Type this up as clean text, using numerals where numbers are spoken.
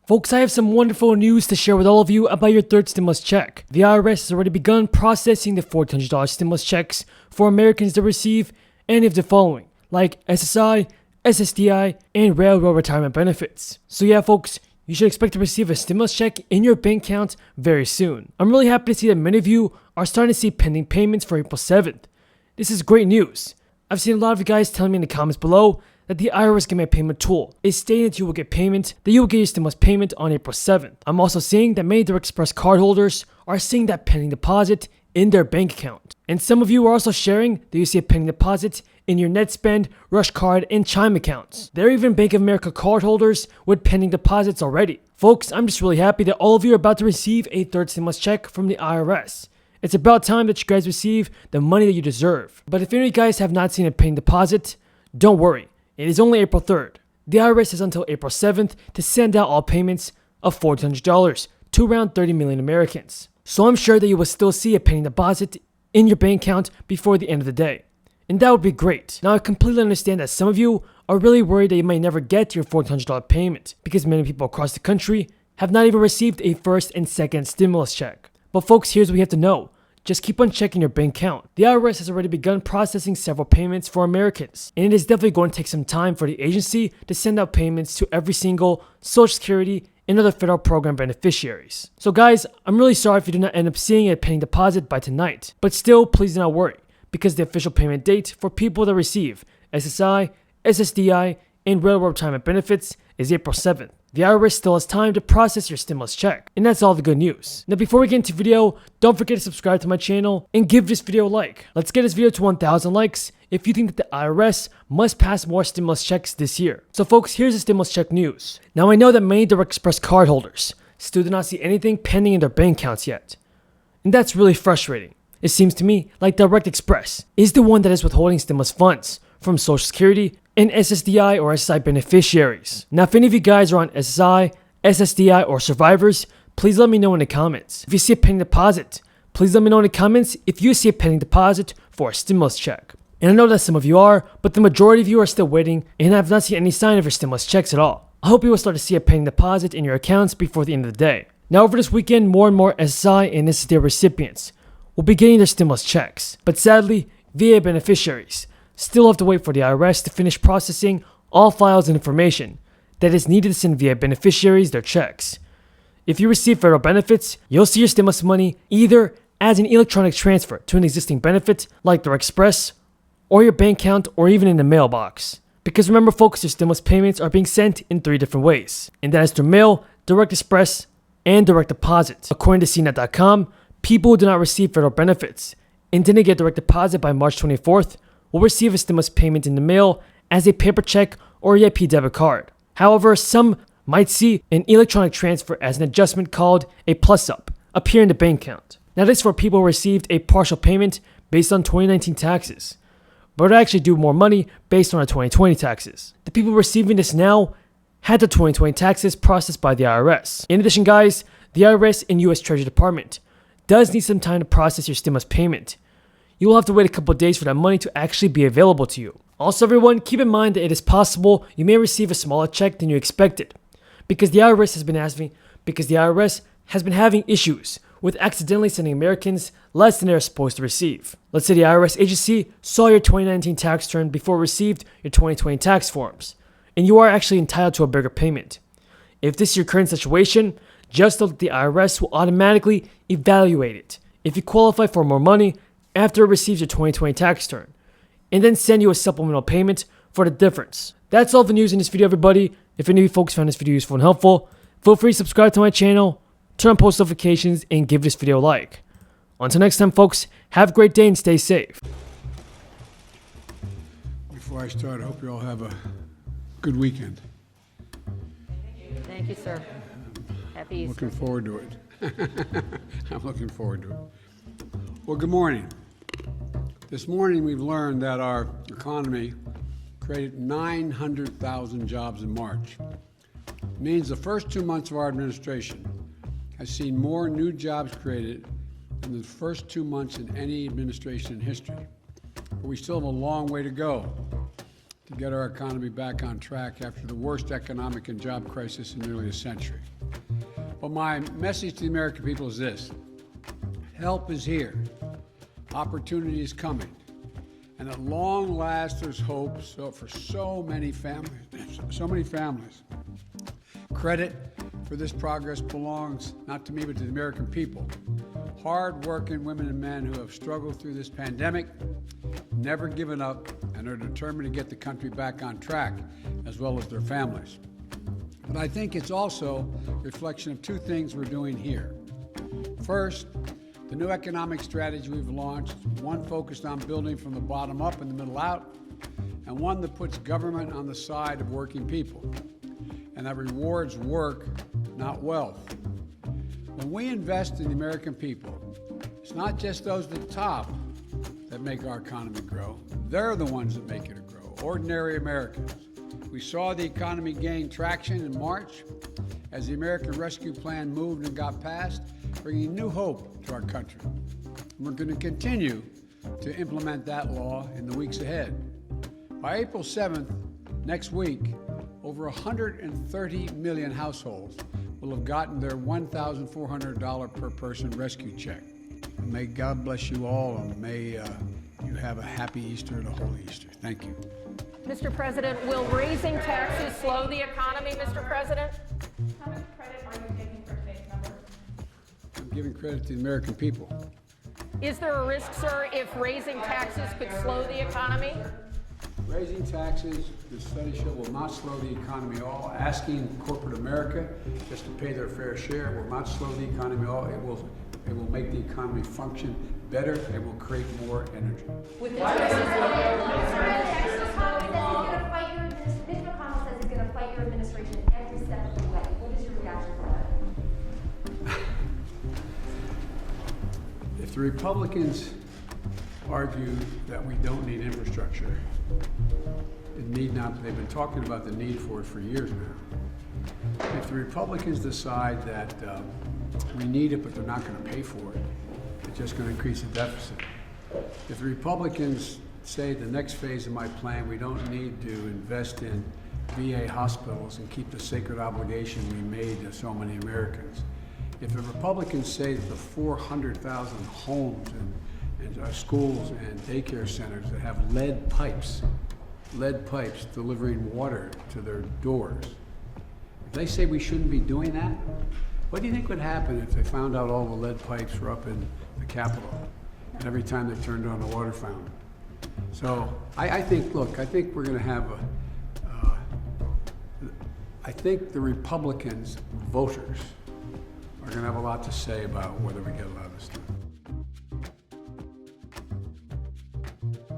Folks, I have some wonderful news to share with all of you about your third stimulus check. The IRS has already begun processing the $1,400 stimulus checks for Americans to receive any of the following, like SSI, SSDI, and railroad retirement benefits. So yeah, folks, you should expect to receive a stimulus check in your bank account very soon. I'm really happy to see that many of you are starting to see pending payments for April 7th. This is great news. I've seen a lot of you guys telling me in the comments below that the IRS Get My Payment tool is stating that you will get your stimulus payment on April 7th. I'm also seeing that many Direct Express cardholders are seeing that pending deposit in their bank account. And some of you are also sharing that you see a pending deposit in your NetSpend, Rush Card, and Chime accounts. There are even Bank of America cardholders with pending deposits already. Folks, I'm just really happy that all of you are about to receive a third stimulus check from the IRS. It's about time that you guys receive the money that you deserve. But if any of you guys have not seen a pending deposit, don't worry. It is only April 3rd. The IRS has until April 7th to send out all payments of $1,400 to around 30 million Americans. So I'm sure that you will still see a pending deposit in your bank account before the end of the day. And that would be great. Now I completely understand that some of you are really worried that you might never get your $1,400 payment because many people across the country have not even received a first and second stimulus check. But folks, here's what you have to know. Just keep on checking your bank account. The IRS has already begun processing several payments for Americans, and it is definitely going to take some time for the agency to send out payments to every single Social Security and other federal program beneficiaries. So guys, I'm really sorry if you do not end up seeing a pending deposit by tonight, but still, please do not worry, because the official payment date for people that receive SSI, SSDI, and railroad retirement benefits is April 7th. The IRS still has time to process your stimulus check. And that's all the good news. Now before we get into the video, don't forget to subscribe to my channel and give this video a like. Let's get this video to 1,000 likes if you think that the IRS must pass more stimulus checks this year. So folks, here's the stimulus check news. Now I know that many Direct Express cardholders still do not see anything pending in their bank accounts yet. And that's really frustrating. It seems to me like Direct Express is the one that is withholding stimulus funds from Social Security and SSDI or SSI beneficiaries. Now if any of you guys are on SSI, SSDI, or survivors, please let me know in the comments. If you see a pending deposit, please let me know in the comments if you see a pending deposit for a stimulus check. And I know that some of you are, but the majority of you are still waiting and have not seen any sign of your stimulus checks at all. I hope you will start to see a pending deposit in your accounts before the end of the day. Now over this weekend, more and more SSI and SSDI recipients will be getting their stimulus checks. But sadly, VA beneficiaries still have to wait for the IRS to finish processing all files and information that is needed to send VA beneficiaries their checks. If you receive federal benefits, you'll see your stimulus money either as an electronic transfer to an existing benefit like Direct Express, or your bank account, or even in the mailbox. Because remember folks, your stimulus payments are being sent in 3 different ways, and that is through mail, Direct Express, and direct deposit. According to CNET.com, people who do not receive federal benefits and didn't get direct deposit by March 24th will receive a stimulus payment in the mail as a paper check or EIP debit card. However, some might see an electronic transfer as an adjustment called a plus-up appear in the bank account. Now this is for people who received a partial payment based on 2019 taxes, but are actually due more money based on our 2020 taxes. The people receiving this now had the 2020 taxes processed by the IRS. In addition guys, the IRS and US Treasury Department does need some time to process your stimulus payment. You will have to wait a couple of days for that money to actually be available to you. Also everyone, keep in mind that it is possible you may receive a smaller check than you expected because the IRS has been having issues with accidentally sending Americans less than they are supposed to receive. Let's say the IRS agency saw your 2019 tax return before it received your 2020 tax forms, and you are actually entitled to a bigger payment. If this is your current situation, just know that the IRS will automatically evaluate it if you qualify for more money after it receives your 2020 tax return, and then send you a supplemental payment for the difference. That's all the news in this video, everybody. If any of you folks found this video useful and helpful, feel free to subscribe to my channel, turn on post notifications, and give this video a like. Until next time, folks, have a great day and stay safe. Before I start, I hope you all have a good weekend. Thank you, sir. Happy Easter. Looking forward to it. I'm looking forward to it. Well, good morning. This morning we've learned that our economy created 900,000 jobs in March. It means the first 2 months of our administration has seen more new jobs created than the first 2 months in any administration in history. But we still have a long way to go to get our economy back on track after the worst economic and job crisis in nearly a century. Well, my message to the American people is this: help is here, opportunity is coming, and at long last there's hope for so many families. Credit for this progress belongs not to me but to the American people. Hard-working women and men who have struggled through this pandemic, never given up, and are determined to get the country back on track, as well as their families. But I think it's also a reflection of two things we're doing here. First, the new economic strategy we've launched, one focused on building from the bottom up and the middle out, and one that puts government on the side of working people, and that rewards work, not wealth. When we invest in the American people, it's not just those at the top that make our economy grow. They're the ones that make it grow, ordinary Americans. We saw the economy gain traction in March as the American Rescue Plan moved and got passed, bringing new hope to our country. And we're going to continue to implement that law in the weeks ahead. By April 7th, next week, over 130 million households will have gotten their $1,400 per person rescue check. And may God bless you all, and may you have a happy Easter and a holy Easter. Thank you. Mr. President, will raising taxes slow the economy, Mr. President? How much credit are you taking for today's numbers? I'm giving credit to the American people. Is there a risk, sir, if raising taxes could slow the economy? Raising taxes, the study show, will not slow the economy at all. Asking corporate America just to pay their fair share will not slow the economy at all. It will make the economy function better. It will create more energy. With the taxes Mitch McConnell says he's going to fight your administration every step of the way. What is your reaction to that? If the Republicans argue that we don't need infrastructure, it need not. They've been talking about the need for it for years now. If the Republicans decide that we need it, but they're not going to pay for it, it's just going to increase the deficit. If the Republicans say the next phase of my plan, we don't need to invest in VA hospitals and keep the sacred obligation we made to so many Americans. If the Republicans say that the 400,000 homes and schools and daycare centers that have lead pipes delivering water to their doors, if they say we shouldn't be doing that, what do you think would happen if they found out all the lead pipes were up in the Capitol and every time they turned on the water fountain? So I think we're going to have I think the Republicans voters are going to have a lot to say about whether we get a lot of this done.